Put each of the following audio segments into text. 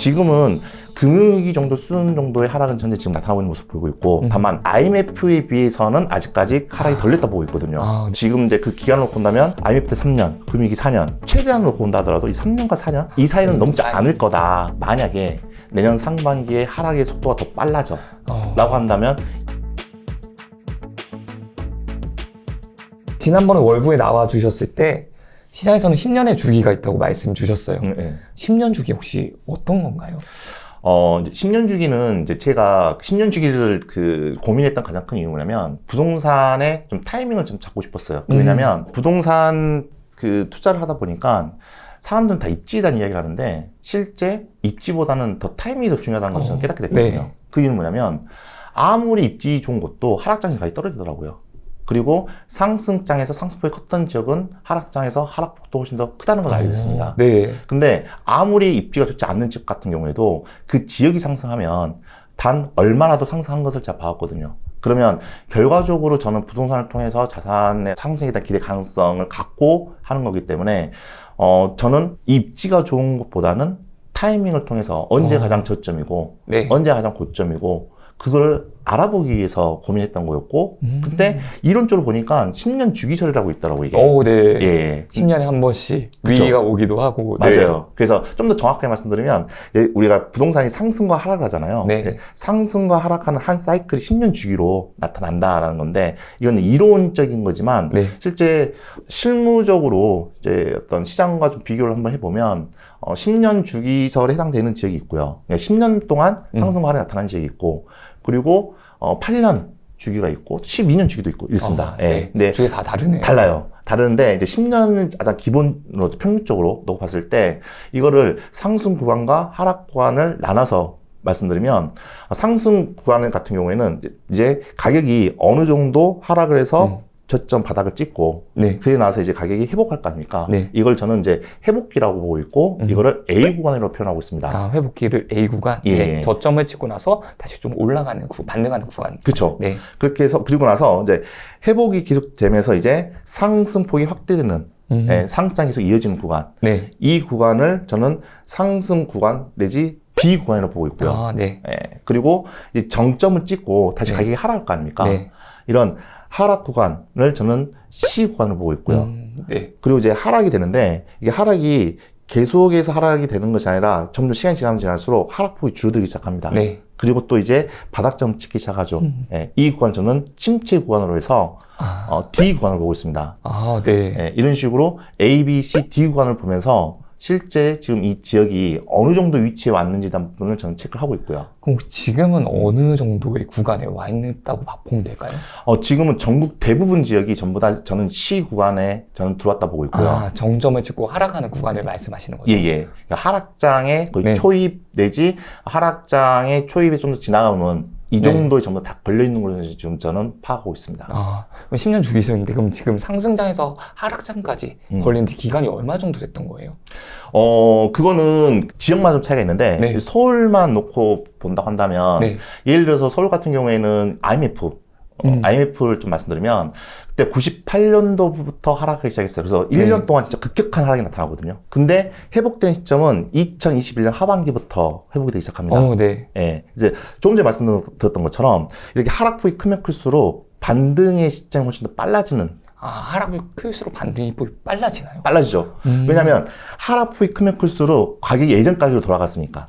지금은 금융위기 정도 수준 정도의 하락은 현재 지금 나타나고 있는 모습을 보이고 있고 다만 IMF에 비해서는 아직까지 하락이 덜 됐다 보고 있거든요. 지금 이제 그 기간으로 본다면 IMF 때 3년, 금융위기 4년, 최대한으로 본다 하더라도 이 3년과 4년 이 사이는 넘지 않을 거다. 만약에 내년 상반기에 하락의 속도가 더 빨라져 라고 한다면 지난번에 월부에 나와 주셨을 때 시장에서는 10년의 주기가 있다고 말씀 주셨어요. 10년 주기 혹시 어떤 건가요? 이제 10년 주기는 이제 제가 10년 주기를 고민했던 가장 큰 이유는 뭐냐면 부동산의 좀 타이밍을 좀 잡고 싶었어요. 왜냐면 부동산 투자를 하다 보니까 사람들은 다 입지에 대한 이야기를 하는데 실제 입지보다는 더 타이밍이 더 중요하다는 것을 저는 깨닫게 됐거든요. 네. 그 이유는 뭐냐면 아무리 입지 좋은 것도 하락장에서 가격이 떨어지더라고요. 그리고 상승장에서 상승폭이 컸던 지역은 하락장에서 하락폭도 훨씬 더 크다는 걸 알게 됐습니다. 네. 근데 아무리 입지가 좋지 않는 지역 같은 경우에도 그 지역이 상승하면 단 얼마라도 상승한 것을 제가 봐왔거든요. 그러면 결과적으로 저는 부동산을 통해서 자산의 상승에 대한 기대 가능성을 갖고 하는 거기 때문에 저는 입지가 좋은 것보다는 타이밍을 통해서 언제 가장 저점이고 네. 언제 가장 고점이고 그걸 알아보기 위해서 고민했던 거였고 근데 이론적으로 보니까 10년 주기설이라고 있더라고요, 이게. 오, 네. 예. 10년에 한 번씩 그쵸? 위기가 오기도 하고. 맞아요. 네. 그래서 좀 더 정확하게 말씀드리면 우리가 부동산이 상승과 하락을 하잖아요. 네. 상승과 하락하는 한 사이클이 10년 주기로 나타난다라는 건데 이건 이론적인 거지만 네. 실제 실무적으로 이제 어떤 시장과 좀 비교를 한번 해보면 10년 주기설에 해당되는 지역이 있고요. 그러니까 10년 동안 상승과 하락이 나타나는 지역이 있고 그리고 8년 주기가 있고 12년 주기도 있고 있습니다. 네. 근데 주기 다 다르네요. 달라요. 다른데 이제 10년을 가장 기본으로 평균적으로 놓고 봤을 때 이거를 상승 구간과 하락 구간을 나눠서 말씀드리면 상승 구간 같은 경우에는 이제 가격이 어느 정도 하락을 해서 저점 바닥을 찍고 네. 그에 나서 이제 가격이 회복할 거 아닙니까? 네. 이걸 저는 이제 회복기라고 보고 있고 이거를 A 구간으로 표현하고 있습니다. 회복기를 A 구간. 예. 네. 저점을 찍고 나서 다시 좀 올라가는 반등하는 구간. 그렇죠. 네. 그렇게 해서 그리고 나서 이제 회복이 계속되면서 이제 상승폭이 확대되는 상승장이 계속 이어지는 구간. 네. 이 구간을 저는 상승 구간 내지 B 구간으로 보고 있고요. 네. 그리고 이제 정점을 찍고 다시 네. 가격이 하락할 거 아닙니까? 네. 이런 하락 구간을 저는 C 구간으로 보고 있고요. 네. 그리고 이제 하락이 되는데 이게 하락이 계속해서 하락이 되는 것이 아니라 점점 시간이 지날수록 하락폭이 줄어들기 시작합니다. 네. 그리고 또 이제 바닥점 찍기 시작하죠. 이 구간 저는 침체 구간으로 해서 D 구간을 보고 있습니다. 네. 이런 식으로 A, B, C, D 구간을 보면서 실제 지금 이 지역이 어느 정도 위치에 왔는지 대한 부분을 저는 체크를 하고 있고요. 그럼 지금은 어느 정도의 구간에 와 있다고 보면 될까요? 지금은 전국 대부분 지역이 전부 다 저는 C 구간에 저는 들어왔다 보고 있고요. 정점을 찍고 하락하는 구간을 말씀하시는 거죠? 예. 그러니까 하락장의 거의 네. 초입 내지 하락장의 초입에 좀 더 지나가면 이 정도에 전부 다 걸려있는 걸로 지금 저는 파악하고 있습니다. 그럼 10년 주기설인데 그럼 지금 상승장에서 하락장까지 걸린 기간이 얼마 정도 됐던 거예요? 그거는 지역마다 좀 차이가 있는데 네. 서울만 놓고 본다고 한다면 네. 예를 들어서 서울 같은 경우에는 IMF를 좀 말씀드리면 그때 98년도부터 하락하기 시작했어요. 그래서 1년 동안 진짜 급격한 하락이 나타나거든요. 근데 회복된 시점은 2021년 하반기부터 회복이 되기 시작합니다. 네. 이제 조금 전에 말씀드렸던 것처럼 이렇게 하락폭이 크면 클수록 반등의 시점이 훨씬 더 빨라지는 하락이 클수록 반등이 빨라지나요? 빨라지죠. 왜냐하면 하락폭이 크면 클수록 가격이 예전 가격으로 돌아갔으니까.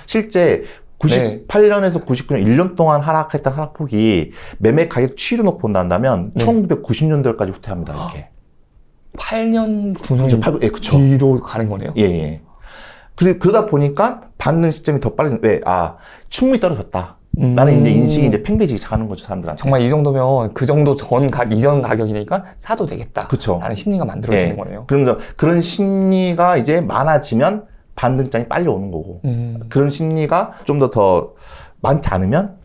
실제 98년에서 99년 1년 동안 하락했던 하락폭이 매매 가격 추이로 놓고 본다면 1990년도까지 후퇴합니다. 이렇게. 8년, 9년 그쵸. 뒤로 가는 거네요? 예. 그러다 보니까 받는 시점이 더 빨라진, 충분히 떨어졌다. 라는 이제 인식이 이제 팽배해지기 시작하는 거죠, 사람들한테. 정말 이 정도면 그 정도 이전 가격이니까 사도 되겠다. 그쵸. 라는 심리가 만들어지는 거네요. 그러면서 그런 심리가 이제 많아지면 반등장이 빨리 오는 거고, 그런 심리가 좀 더 많지 않으면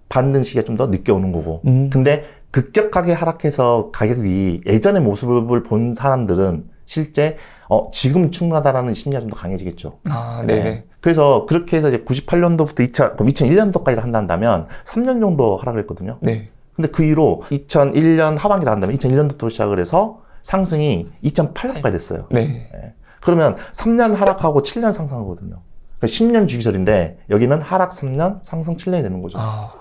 반등 시기가 좀 더 늦게 오는 거고, 근데 급격하게 하락해서 가격이 예전의 모습을 본 사람들은 실제 지금 충분하다라는 심리가 좀 더 강해지겠죠. 네네. 그래서 그렇게 해서 이제 98년도부터 그럼 2001년도까지 한다면 3년 정도 하락을 했거든요. 네. 근데 그 이후로 2001년 하반기를 한다면 2001년도부터 시작을 해서 상승이 2008년까지 됐어요. 네. 그러면 3년 하락하고 7년 상승하거든요. 그러니까 10년 주기설인데 여기는 하락 3년, 상승 7년이 되는 거죠.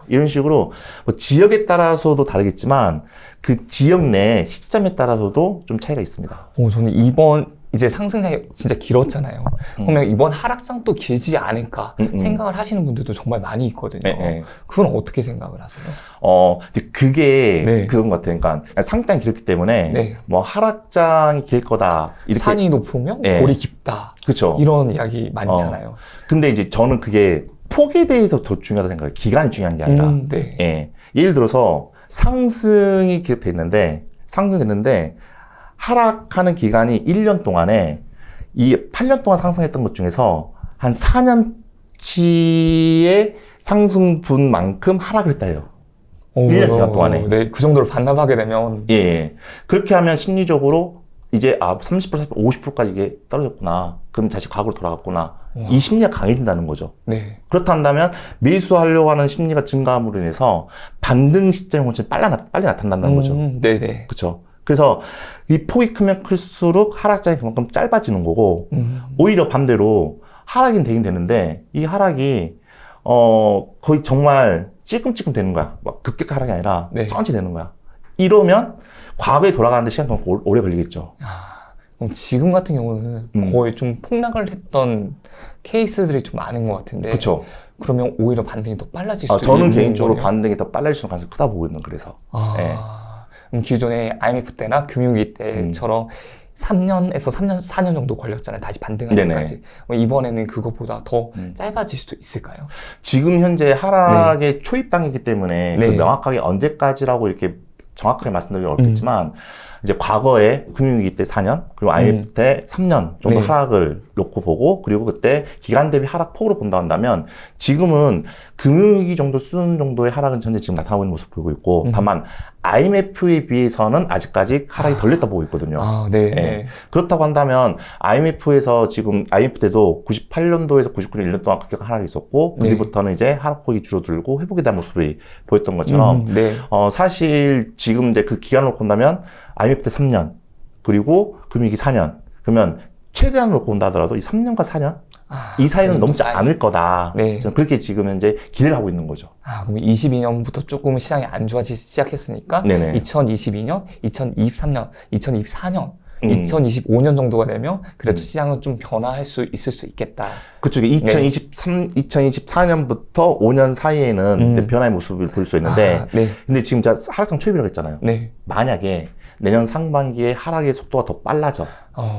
이런 식으로 뭐 지역에 따라서도 다르겠지만 그 지역 내 시점에 따라서도 좀 차이가 있습니다. 저는 이번 이제 상승장이 진짜 길었잖아요. 그러면 이번 하락장도 길지 않을까 생각을 하시는 분들도 정말 많이 있거든요. 그건 어떻게 생각을 하세요? 근데 그게 네. 그런 것 같아요. 그러니까 상장이 길었기 때문에 네. 뭐 하락장이 길 거다. 이렇게. 산이 높으면 네. 골이 깊다. 그렇죠. 이런 이야기 많잖아요. 근데 이제 저는 그게 폭에 대해서 더 중요하다 생각해요. 기간이 중요한 게 아니라. 네. 예. 예를 들어서 상승이 기록돼 있는데, 상승됐는데, 하락하는 기간이 1년 동안에 이 8년 동안 상승했던 것 중에서 한 4년치의 상승분만큼 하락을 했다 해요. 1년 기간 동안에. 네, 그 정도를 반납하게 되면. 예. 그렇게 하면 심리적으로 이제 30%, 40%, 50%까지 이게 떨어졌구나. 그럼 다시 과거로 돌아갔구나. 이 심리가 강해진다는 거죠. 네. 그렇다 한다면 매수하려고 하는 심리가 증가함으로 인해서 반등 시점이 훨씬 빨리 나타난다는 거죠. 네네. 그렇죠. 그래서 이 폭이 크면 클수록 하락장이 그만큼 짧아지는 거고 오히려 반대로 하락은 되긴 되는데 이 하락이 거의 정말 찔끔찔끔 되는 거야. 막 급격한 하락이 아니라 네. 천천히 되는 거야. 이러면 과거에 돌아가는데 시간이 더 오래 걸리겠죠. 그럼 지금 같은 경우는 거의 좀 폭락을 했던 케이스들이 좀 많은 것 같은데. 그렇죠. 그러면 오히려 반등이 더 빨라질 수도 있는 저는 개인적으로 거네요? 반등이 더 빨라질 수 있는 가능성이 크다 보고 있는 그래서. 네. 그럼 기존에 IMF 때나 금융위기 때처럼 3년에서 4년 정도 걸렸잖아요. 다시 반등하는 데까지. 이번에는 그것보다 더 짧아질 수도 있을까요? 지금 현재 하락의 초입 단계이기 때문에 네. 그 명확하게 언제까지라고 이렇게 정확하게 말씀드리기 어렵겠지만 이제 과거에 금융위기 때 4년 그리고 IMF 때 3년 정도 네. 하락을 놓고 보고 그리고 그때 기간 대비 하락폭으로 본다 한다면 지금은 금융위기 정도 수준 정도의 하락은 현재 지금 나타나고 있는 모습을 보이고 있고 다만 IMF에 비해서는 아직까지 하락이 덜 됐다 보고 있거든요. 네. 예. 그렇다고 한다면 IMF에서 지금 IMF 때도 98년도에서 99년 1년 동안 급격한 하락이 있었고 그 뒤부터는 이제 하락폭이 줄어들고 회복에 대한 모습이 보였던 것처럼 네. 사실 지금 이제 그 기간으로 본다면 IMF 때 3년 그리고 금융위기 4년 그러면 최대한으로 놓고 본다 하더라도 이 3년과 4년 이 사이는 넘지 않을 거다. 네. 저는 그렇게 지금 현재 기대를 하고 있는 거죠. 그럼 22년부터 조금 시장이 안 좋아지기 시작했으니까 네네. 2022년, 2023년, 2024년, 2025년 정도가 되면 그래도 시장은 좀 변화할 수 있을 수 있겠다. 그쪽에 2024년부터 5년 사이에는 변화의 모습을 볼 수 있는데 네. 근데 지금 제가 하락장 초입이라고 했잖아요. 네. 만약에 내년 상반기에 하락의 속도가 더 빨라져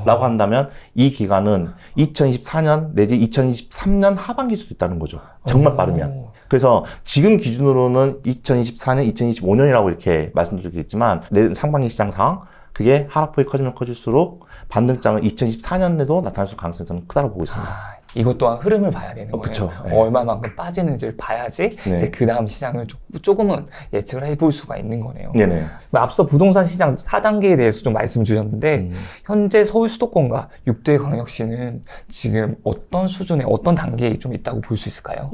라고 한다면 이 기간은 2024년 내지 2023년 하반기일 수도 있다는 거죠. 정말 빠르면. 그래서 지금 기준으로는 2024년, 2025년이라고 이렇게 말씀드리겠지만 내년 상반기 시장 상황 그게 하락폭이 커지면 커질수록 반등장은 2024년에도 나타날 수 가능성이 저는 크다고 보고 있습니다. 이것 또한 흐름을 봐야 되는 거예요. 그쵸. 네. 얼마만큼 빠지는지를 봐야지 네. 이제 그 다음 시장을 조금은 예측을 해볼 수가 있는 거네요. 네네. 앞서 부동산 시장 4단계에 대해서 좀 말씀 주셨는데 현재 서울 수도권과 6대 광역시는 지금 어떤 수준의 어떤 단계에 좀 있다고 볼 수 있을까요?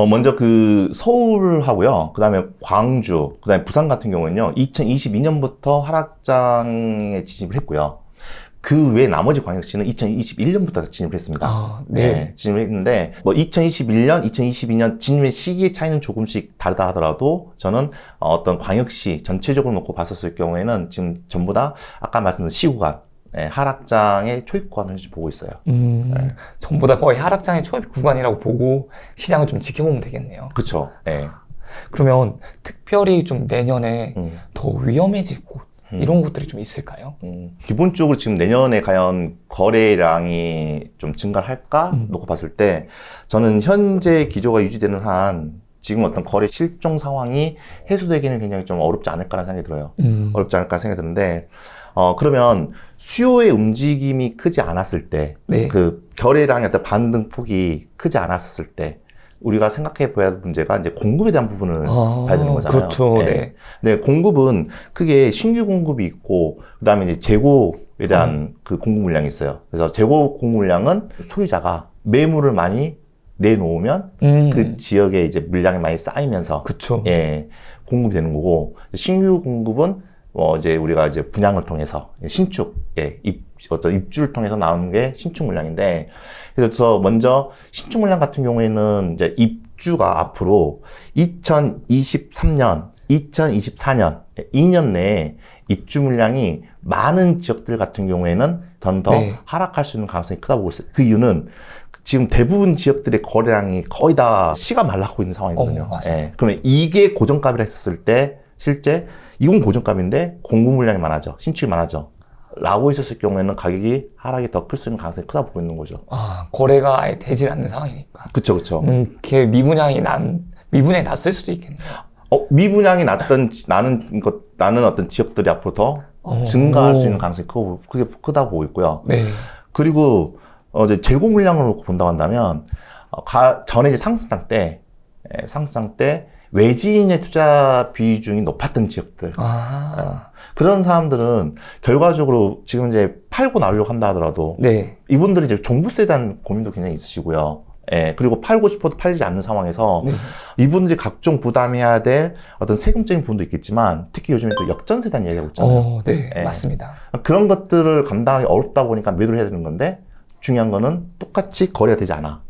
먼저 그 서울하고요. 그다음에 광주, 그다음에 부산 같은 경우는요. 2022년부터 하락장에 진입을 했고요. 그 외 나머지 광역시는 2021년부터 진입을 했습니다. 네. 진입을 했는데 뭐 2021년, 2022년 진입의 시기의 차이는 조금씩 다르다 하더라도 저는 어떤 광역시 전체적으로 놓고 봤었을 경우에는 지금 전부 다 아까 말씀드린 시구간 하락장의 초입 구간을 보고 있어요. 전부 다 거의 하락장의 초입 구간이라고 보고 시장을 좀 지켜보면 되겠네요. 그렇죠. 네. 그러면 특별히 좀 내년에 더 위험해질 곳 이런 곳들이 좀 있을까요? 기본적으로 지금 내년에 과연 거래량이 좀 증가를 할까 놓고 봤을 때 저는 현재 기조가 유지되는 한 지금 어떤 거래 실종 상황이 해소되기는 굉장히 좀 어렵지 않을까라는 생각이 들어요. 어렵지 않을까 생각이 드는데 그러면 수요의 움직임이 크지 않았을 때, 네. 그 거래량의 어떤 반등폭이 크지 않았을 때, 우리가 생각해 봐야 할 문제가 이제 공급에 대한 부분을 봐야 되는 거잖아요. 그렇죠. 네. 네, 공급은 크게 신규 공급이 있고, 그 다음에 이제 재고에 대한 그 공급 물량이 있어요. 그래서 재고 공급 물량은 소유자가 매물을 많이 내놓으면 그 지역에 이제 물량이 많이 쌓이면서 그쵸. 예, 공급이 되는 거고, 신규 공급은 이제 우리가 이제 분양을 통해서 신축, 어떤 입주를 통해서 나오는 게 신축 물량인데, 그래서 먼저 신축 물량 같은 경우에는 이제 입주가 앞으로 2023년, 2024년, 2년 내에 입주 물량이 많은 지역들 같은 경우에는 더 네. 하락할 수 있는 가능성이 크다고 보고 있어요. 그 이유는 지금 대부분 지역들의 거래량이 거의 다 씨가 말라고 있는 상황이거든요. 맞아요. 그러면 이게 고정값이라 했었을 때 실제 이건 고정값인데 공급 물량이 많아져, 신축이 많아져 라고 했었을 경우에는 가격이 하락이 더 클 수 있는 가능성이 크다고 보고 있는 거죠. 거래가 아예 되질 않는 상황이니까. 그쵸. 걔 미분양이 났을 수도 있겠네요. 미분양이 나는 어떤 지역들이 앞으로 더 증가할 수 있는 가능성이 크게 크다고 보고 있고요. 네. 그리고 이제 재고 물량을 놓고 본다고 한다면 전에 이제 상승장 때 외지인의 투자 비중이 높았던 지역들, 그런 사람들은 결과적으로 지금 이제 팔고 나오려고 한다 하더라도 네. 이분들이 이제 종부세에 대한 고민도 굉장히 있으시고요. 그리고 팔고 싶어도 팔리지 않는 상황에서 네. 이분들이 각종 부담해야 될 어떤 세금적인 부분도 있겠지만 특히 요즘에 또 역전세 대한 얘기하고 있잖아요. 네. 맞습니다. 그런 것들을 감당하기 어렵다 보니까 매도를 해야 되는 건데 중요한 거는 똑같이 거래가 되지 않아.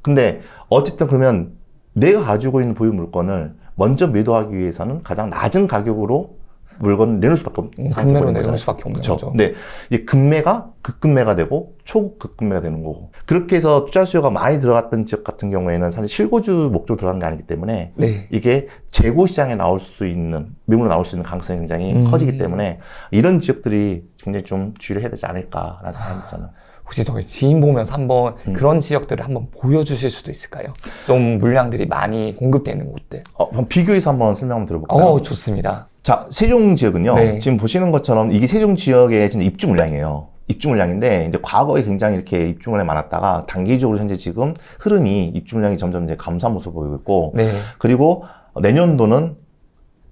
근데 어쨌든 그러면 내가 가지고 있는 보유 물건을 먼저 매도하기 위해서는 가장 낮은 가격으로 물건을 내놓을 수밖에 없는 금매로 내놓을 수밖에 없는 그쵸? 거죠. 근데 이제 급매가 급급매가 되고 초급급매가 되는 거고, 그렇게 해서 투자 수요가 많이 들어갔던 지역 같은 경우에는 사실 실거주 목적으로 들어가는 게 아니기 때문에 네. 이게 재고 시장에 나올 수 있는, 매물로 나올 수 있는 가능성이 굉장히 커지기 때문에 이런 지역들이 굉장히 좀 주의를 해야 되지 않을까라는 생각이 저는. 혹시 저희 지인 보면서 한번 그런 지역들을 한번 보여주실 수도 있을까요? 좀 물량들이 많이 공급되는 곳들. 한번 비교해서 한번 설명 한번 들어볼까요? 좋습니다. 자, 세종 지역은요. 네. 지금 보시는 것처럼 이게 세종 지역의 진짜 입주 물량이에요. 입주 물량인데 이제 과거에 굉장히 이렇게 입주 물량이 많았다가 단기적으로 현재 지금 흐름이 입주 물량이 점점 이제 감소한 모습을 보이고 있고, 네. 그리고 내년도는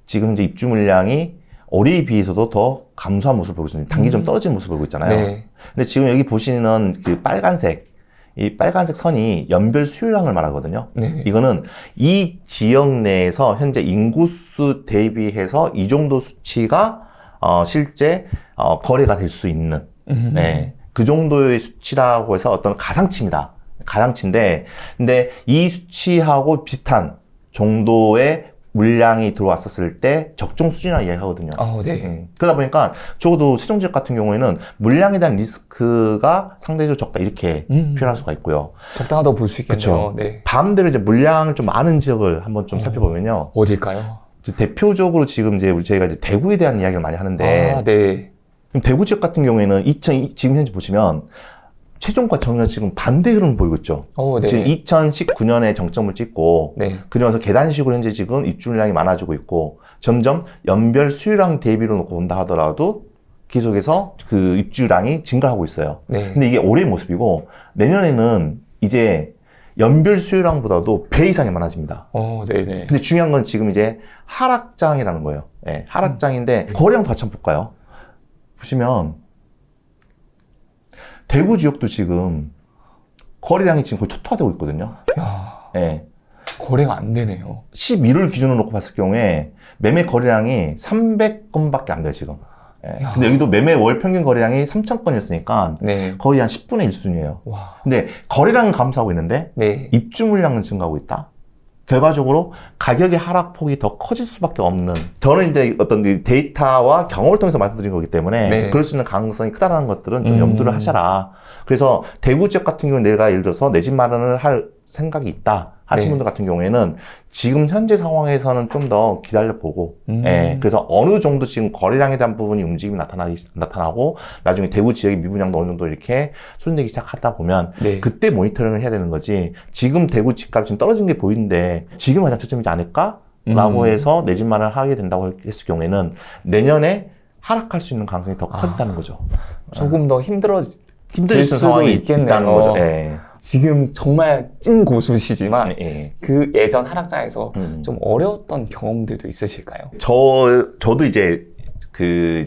지금 이제 입주 물량이 올해에 비해서도 더 감소한 모습을 보고 있습니다. 단기 좀 떨어지는 모습을 보고 있잖아요. 네. 근데 지금 여기 보시는 그 이 빨간색 선이 연별 수요량을 말하거든요. 네. 이거는 이 지역 내에서 현재 인구수 대비해서 이 정도 수치가 실제 거래가 될 수 있는 그 정도의 수치라고 해서 어떤 가상치입니다. 가상치인데, 근데 이 수치하고 비슷한 정도의 물량이 들어왔었을 때 적정 수준이라고 이야기하거든요. 네. 그러다 보니까 적어도 세종 지역 같은 경우에는 물량에 대한 리스크가 상대적으로 적다 이렇게 표현할 수가 있고요. 적당하다고 볼 수 있겠네요. 네. 반대로 이제 물량을 좀 많은 지역을 한번 좀 살펴보면요. 어딜까요? 대표적으로 지금 이제 저희가 이제 대구에 대한 이야기를 많이 하는데, 네. 대구 지역 같은 경우에는 지금 현재 보시면 최종과 전혀 지금 반대 흐름을 보이고 있죠. 네. 지금 2019년에 정점을 찍고, 네. 그러면서 계단식으로 현재 지금 입주 물량이 많아지고 있고, 점점 연별 수요량 대비로 놓고 본다 하더라도 계속해서 그 입주량이 증가하고 있어요. 네. 근데 이게 올해의 모습이고, 내년에는 이제 연별 수요량보다도 배 이상이 많아집니다. 네네. 근데 중요한 건 지금 이제 하락장이라는 거예요. 하락장인데, 거래량도 같이 한번 볼까요? 보시면, 대구 지역도 지금 거래량이 지금 거의 초토화되고 있거든요. 거래가 안 되네요. 11월 기준으로 놓고 봤을 경우에 매매 거래량이 300건밖에 안 돼요, 지금. 근데 여기도 매매 월 평균 거래량이 3,000건이었으니까 네. 거의 한 10분의 1 수준이에요. 와. 근데 거래량은 감소하고 있는데 네. 입주 물량은 증가하고 있다. 결과적으로 가격의 하락폭이 더 커질 수밖에 없는, 저는 이제 어떤 데이터와 경험을 통해서 말씀드린 거기 때문에 네. 그럴 수 있는 가능성이 크다라는 것들은 좀 염두를 하셔라. 그래서 대구 지역 같은 경우는 내가 예를 들어서 내 집 마련을 할 생각이 있다 하신 분들 같은 경우에는 지금 현재 상황에서는 좀 더 기다려보고, 그래서 어느 정도 지금 거래량에 대한 부분이 움직임이 나타나고 나중에 대구 지역의 미분양도 어느 정도 이렇게 수준되기 시작하다 보면 네. 그때 모니터링을 해야 되는 거지, 지금 대구 집값이 지금 떨어진 게 보이는데 지금 가장 저점이지 않을까? 라고 해서 내 집 마련을 하게 된다고 했을 경우에는 내년에 하락할 수 있는 가능성이 더 커진다는 거죠. 조금 더 힘들 수도 상황이 있다는 있겠네요. 거죠. 지금 정말 찐 고수시지만 예. 그 예전 하락장에서 좀 어려웠던 경험들도 있으실까요? 저도 이제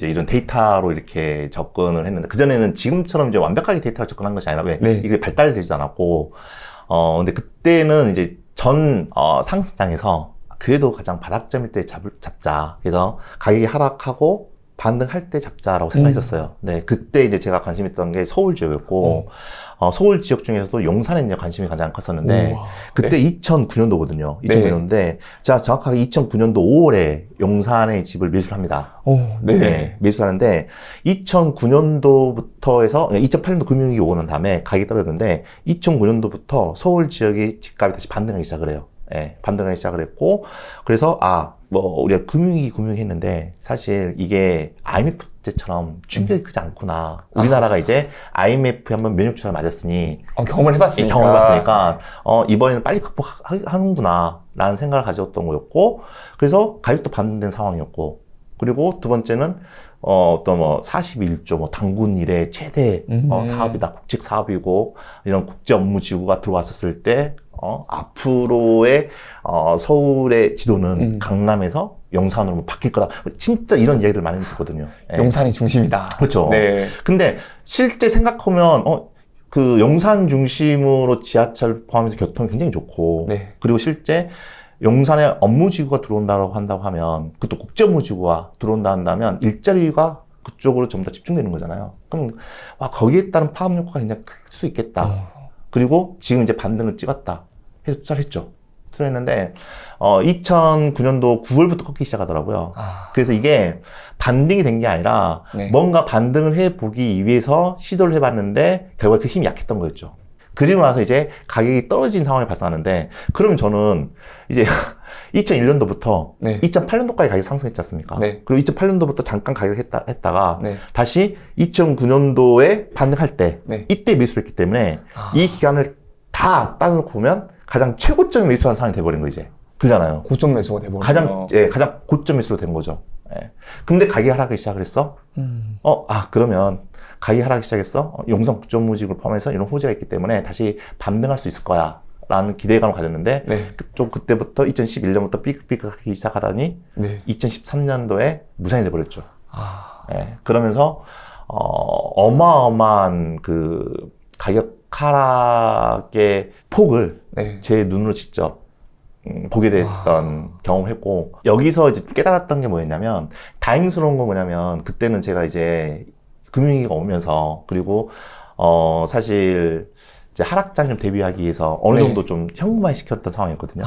이런 데이터로 이렇게 접근을 했는데, 그전에는 지금처럼 이제 완벽하게 데이터로 접근한 것이 아니라, 네. 이게 발달되지도 않았고, 근데 그때는 이제 상승장에서 그래도 가장 바닥점일 때 잡자. 그래서 가격이 하락하고 반등할 때 잡자라고 생각했었어요. 네, 그때 이제 제가 관심 있던 게 서울 지역이었고, 서울 지역 중에서도 용산에 이제 관심이 가장 컸었는데, 우와. 그때 네. 2009년도거든요. 2009년도인데, 제가 정확하게 2009년도 5월에 용산에 집을 매수를 합니다. 네. 네, 매수하는데 2009년도부터 해서 2008년도 금융위기 오고 난 다음에 가격이 떨어졌는데 2009년도부터 서울 지역의 집값이 다시 반등하기 시작을 해요. 예, 반등하기 시작을 했고 그래서 우리가 금융위기 했는데 사실 이게 IMF 때처럼 충격이 크지 않구나. 우리나라가 이제 IMF에 한번 면역 주사를 맞았으니 경험을 해봤으니까. 이번에는 빨리 극복하는구나 라는 생각을 가졌던 거였고 그래서 가격도 반등된 상황이었고 그리고 두 번째는 41조 당군 이래 최대 사업이다. 국책 사업이고 이런 국제 업무 지구가 들어왔었을 때 앞으로의 서울의 지도는 강남에서 용산으로 바뀔 거다. 진짜 이런 이야기를 많이 했었거든요. 예. 용산이 중심이다. 그렇죠. 네. 근데 실제 생각하면 그 용산 중심으로 지하철 포함해서 교통이 굉장히 좋고 네. 그리고 실제 용산에 업무지구가 들어온다고 한다고 하면 그것도 국제업무지구가 들어온다 한다면 일자리가 그쪽으로 전부 다 집중되는 거잖아요. 그럼 거기에 따른 파급 효과가 굉장히 클 수 있겠다. 그리고 지금 이제 반등을 찍었다 해서 투자를 했죠. 투자를 했는데 2009년도 9월부터 꺾기 시작하더라고요. 그래서 이게 반등이 된 게 아니라 네. 뭔가 반등을 해보기 위해서 시도를 해봤는데 결국 그 힘이 약했던 거였죠. 그리고 나서 이제 가격이 떨어진 상황이 발생하는데 그러면 저는 이제 2001년도부터 네. 2008년도까지 가격이 상승했지 않습니까? 네. 그리고 2008년도부터 잠깐 가격을 했다가 네. 다시 2009년도에 반등할 때 네. 이때 매수를 했기 때문에 이 기간을 다 따져놓고 보면 가장 최고점에 매수한 상황이 돼버린 거 이제 그잖아요. 고점 매수가 돼버리네요. 가장 고점 매수로 된 거죠. 예. 근데 가격이 하락하기 시작을 했어. 그러면 가격이 하락하기 시작했어. 용산 국제무직을 포함해서 이런 호재가 있기 때문에 다시 반등할 수 있을 거야. 라는 기대감을 가졌는데, 네. 그때부터 2011년부터 삐끗삐끗하기 시작하다니, 네. 2013년도에 무산이 돼버렸죠. 예. 그러면서, 어마어마한 그 가격 하락의 폭을 네. 제 눈으로 직접 보게 됐던 경험을 했고 여기서 이제 깨달았던 게 뭐였냐면 다행스러운 건 뭐냐면 그때는 제가 이제 금융위기가 오면서 그리고 사실 이제 하락장을 대비하기 위해서 어느 네. 정도 좀 현금화 시켰던 상황이었거든요.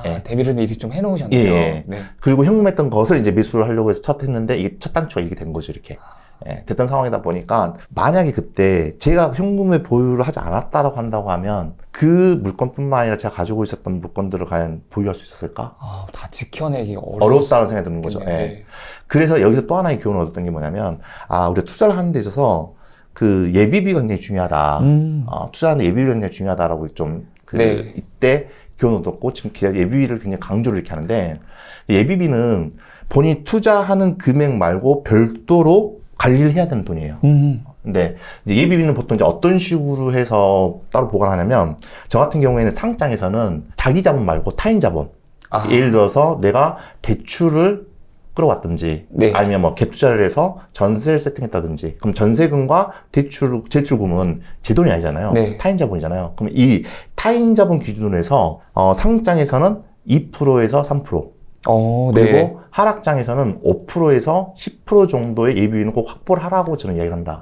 예. 대비를 미리 좀 해놓으셨네요. 예. 네. 그리고 현금했던 것을 이제 매수를 하려고 해서 첫 했는데 이게 첫 단추가 이렇게 된 거죠, 이렇게. 예, 됐던 상황이다 보니까 만약에 그때 제가 현금에 보유를 하지 않았다라고 한다고 하면 그 물건뿐만 아니라 제가 가지고 있었던 물건들을 과연 보유할 수 있었을까? 다 지켜내기가 어렵다는 생각이 드는 거죠. 예. 네. 그래서 여기서 또 하나의 교훈을 얻었던 게 뭐냐면 우리가 투자를 하는 데 있어서 그 예비비가 굉장히 중요하다. 투자하는 데 예비비가 굉장히 중요하다라고 좀 네. 이때 교훈을 얻었고 지금 예비비를 굉장히 강조를 이렇게 하는데 예비비는 본인이 투자하는 금액 말고 별도로 관리를 해야 되는 돈이에요. 근데 이제 예비비는 보통 이제 어떤 식으로 해서 따로 보관하냐면 저 같은 경우에는 상장에서는 자기 자본 말고 타인 자본. 예를 들어서 내가 대출을 끌어왔든지 네. 아니면 뭐 갭 투자를 해서 전세를 세팅했다든지 그럼 전세금과 제출금은 제 돈이 아니잖아요. 네. 타인 자본이잖아요. 그럼 이 타인 자본 기준으로 해서 상장에서는 2%에서 3% 그리고 네. 하락장에서는 5%에서 10% 정도의 예비비는 꼭 확보를 하라고 저는 이야기를 한다.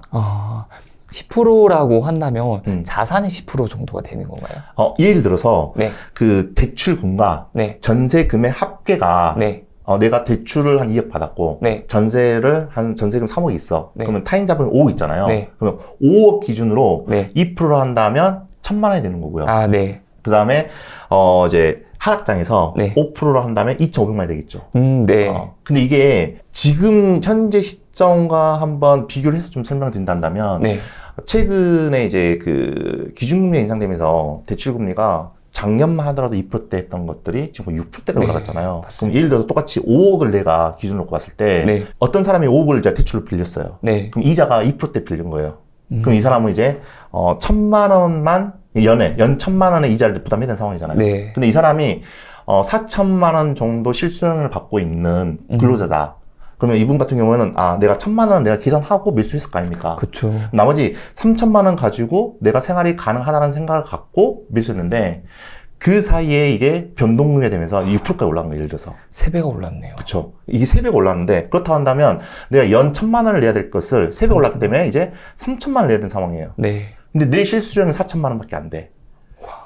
10%라고 한다면 자산의 10% 정도가 되는 건가요? 예를 들어서 네. 그 대출금과 네. 전세금의 합계가 네. 내가 대출을 한 2억 받았고 네. 전세금 3억이 있어. 네. 그러면 타인 자본이 5억 있잖아요. 네. 그러면 5억 기준으로 네. 2%로 한다면 1,000만 원이 되는 거고요. 네. 그다음에 이제 하락장에서 네. 5%로 한다면 2,500만 원이 되겠죠. 네. 근데 이게 지금 현재 시점과 한번 비교를 해서 좀 설명드린다면 네. 최근에 이제 그 기준금리 인상되면서 대출금리가 작년만 하더라도 2%대 했던 것들이 지금 6%대가 네, 올라갔잖아요. 맞습니다. 그럼 예를 들어서 똑같이 5억을 내가 기준으로 놓고 봤을 때 네. 어떤 사람이 5억을 이제 대출을 빌렸어요. 네. 그럼 이자가 2%대 빌린 거예요. 그럼 이 사람은 이제 1,000만 원만 연 1,000만 원의 이자를 부담해야 되는 상황이잖아요. 네. 근데 이 사람이 4,000만 원 정도 실수령을 받고 있는 근로자다. 그러면 이분 같은 경우에는 내가 1,000만 원은 내가 계산하고 매수했을 거 아닙니까? 그쵸. 나머지 3,000만 원 가지고 내가 생활이 가능하다는 생각을 갖고 매수했는데 그 사이에 이게 변동률이 되면서 6%까지 올라간 거예요, 예를 들어서. 3배가 올랐네요. 그쵸. 이게 3배가 올랐는데, 그렇다고 한다면 내가 연 1,000만 원을 내야 될 것을 3배 올랐기 때문에 이제 3,000만 원을 내야 되는 상황이에요. 네. 근데 내 실수령이 4,000만 원밖에 안 돼.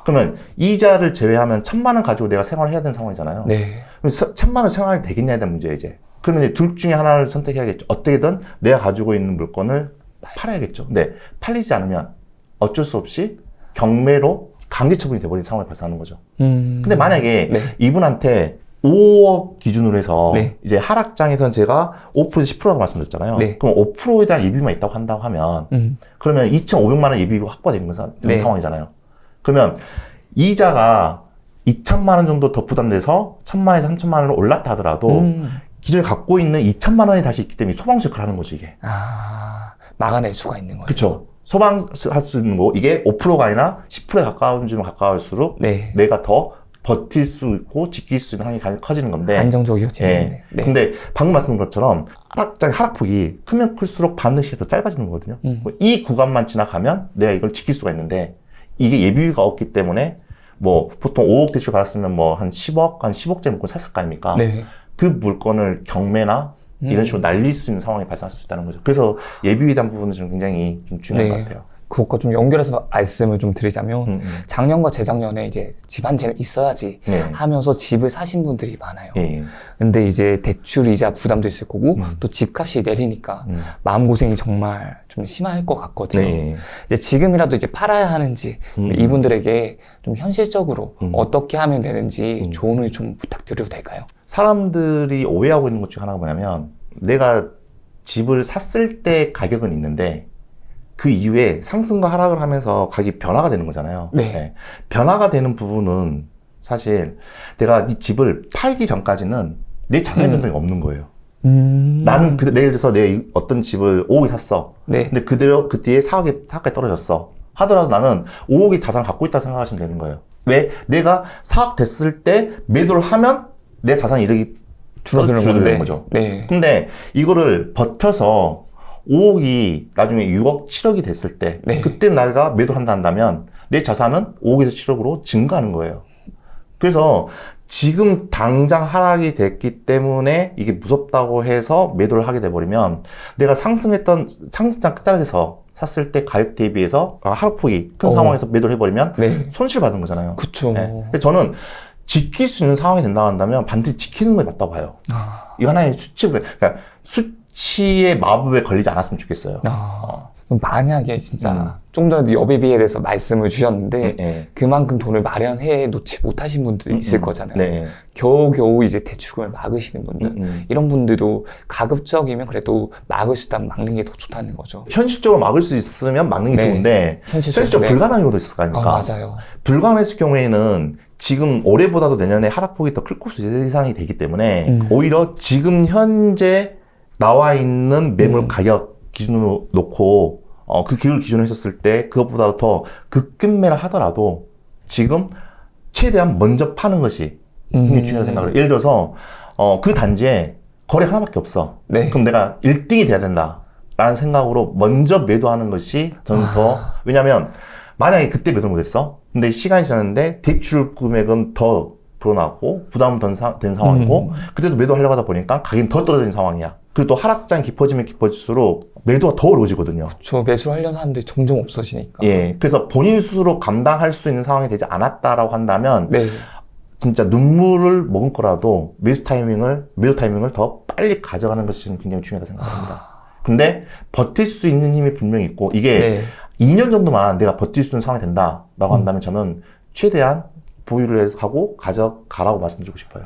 그러면 이자를 제외하면 1,000만 원 가지고 내가 생활을 해야 되는 상황이잖아요. 네. 그럼 1,000만 원 생활이 되겠냐에 대한 문제예요, 이제. 그러면 이제 둘 중에 하나를 선택해야겠죠. 어떻게든 내가 가지고 있는 물건을 팔아야겠죠. 근데 팔리지 않으면 어쩔 수 없이 경매로 강제 처분이 돼버린 상황이 발생하는 거죠. 근데 만약에 네. 이분한테 5억 기준으로 해서 네. 이제 하락장에서는 제가 5% 10%라고 말씀드렸잖아요. 네. 그럼 5%에 대한 예비만 있다고 한다고 하면 그러면 2,500만 원 예비가 확보가 된 네. 상황이잖아요. 그러면 이자가 2,000만 원 정도 더 부담돼서 1,000만 원에서 3,000만 원으로 올랐다 하더라도 기존에 갖고 있는 2,000만 원이 다시 있기 때문에 소방수 역할을 하는 거죠, 이게. 막아낼 수가 있는 거예요. 그쵸. 소방수 할 수 있는 거, 이게 5%가 아니라 10%에 가까워지면 가까울수록 네. 내가 더 버틸 수 있고 지킬 수 있는 확률이 커지는 건데. 안정적이어지는 예. 건데. 네. 근데 방금 말씀드린 것처럼 하락폭이 크면 클수록 받는 시간이 더 짧아지는 거거든요. 이 구간만 지나가면 내가 이걸 지킬 수가 있는데 이게 예비비가 없기 때문에 뭐 보통 5억 대출 받았으면 뭐 한 10억, 한 10억짜리 물건 샀을 거 아닙니까? 네. 그 물건을 경매나 이런 식으로 날릴 수 있는 상황이 발생할 수 있다는 거죠. 그래서 예비비에 대한 부분은 좀 굉장히 좀 중요한 것 같아요. 그것과 좀 연결해서 말씀을 좀 드리자면 작년과 재작년에 이제 집 한 채는 있어야지 네. 하면서 집을 사신 분들이 많아요. 예. 근데 이제 대출 이자 부담도 있을 거고 또 집값이 내리니까 마음고생이 정말 좀 심할 것 같거든요. 네. 이제 지금이라도 이제 팔아야 하는지 이분들에게 좀 현실적으로 어떻게 하면 되는지 조언을 좀 부탁드려도 될까요? 사람들이 오해하고 있는 것 중에 하나가 뭐냐면 내가 집을 샀을 때 가격은 있는데 그 이후에 상승과 하락을 하면서 가격이 변화가 되는 거잖아요. 네. 네. 변화가 되는 부분은 사실 내가 이 집을 팔기 전까지는 내 자산 변동이 없는 거예요. 나는 예를 들어서 내 어떤 집을 5억에 샀어. 네. 근데 그대로 그 뒤에 4억에 떨어졌어. 하더라도 나는 5억의 자산을 갖고 있다고 생각하시면 되는 거예요. 왜? 내가 4억 됐을 때 매도를 하면 내 자산 이력이 줄어드는 거죠. 네. 근데 이거를 버텨서 5억이 나중에 6억, 7억이 됐을 때 네. 그때 내가 매도를 한다면 내 자산은 5억에서 7억으로 증가하는 거예요. 그래서 지금 당장 하락이 됐기 때문에 이게 무섭다고 해서 매도를 하게 돼버리면 내가 상승했던 상승장 끝자락에서 샀을 때 가격 대비해서 하락폭이 큰 상황에서 매도를 해버리면 네. 손실 받은 거잖아요. 그쵸. 네. 그래서 저는 지킬 수 있는 상황이 된다고 한다면 반드시 지키는 게 맞다고 봐요. 이거 하나의 그러니까 수치의 마법에 걸리지 않았으면 좋겠어요. 그럼 만약에 진짜 좀 전에도 여배비에 대해서 말씀을 주셨는데 네. 그만큼 돈을 마련해 놓지 못하신 분들이 있을 거잖아요. 네. 겨우겨우 이제 대출금을 막으시는 분들 이런 분들도 가급적이면 그래도 막을 수 있다면 막는 게 더 좋다는 거죠. 현실적으로 막을 수 있으면 막는 게 네. 좋은데 현실적으로 불가능한 경우도 있을 거 아닙니까? 맞아요. 불가능했을 경우에는 지금 올해보다도 내년에 하락폭이 더 클 예상이 되기 때문에 오히려 지금 현재 나와 있는 매물 가격 기준으로 놓고 그 기준을 기준으로 했었을 때 그것보다 더 급매를 하더라도 지금 최대한 먼저 파는 것이 굉장히 중요하다고 생각을 해요. 예를 들어서 그 단지에 거래 하나밖에 없어. 네. 그럼 내가 1등이 돼야 된다 라는 생각으로 먼저 매도하는 것이 저는 더 왜냐면 만약에 그때 매도 못했어 근데 시간이 지났는데 대출 금액은 더 불어나고 부담은 된 상황이고 그때도 매도하려고 하다 보니까 가격이 더 떨어진 상황이야. 그리고 또 하락장이 깊어지면 깊어질수록 매도가 더 어려워지거든요. 저 매수하려는 사람들이 점점 없어지니까. 예, 그래서 본인 스스로 감당할 수 있는 상황이 되지 않았다라고 한다면 네. 진짜 눈물을 먹은 거라도 매도 타이밍을 더 빨리 가져가는 것이 굉장히 중요하다고 생각합니다. 근데 버틸 수 있는 힘이 분명히 있고 이게 네. 2년 정도만 내가 버틸 수 있는 상황이 된다라고 한다면 저는 최대한 보유를 하고 가져가라고 말씀드리고 싶어요.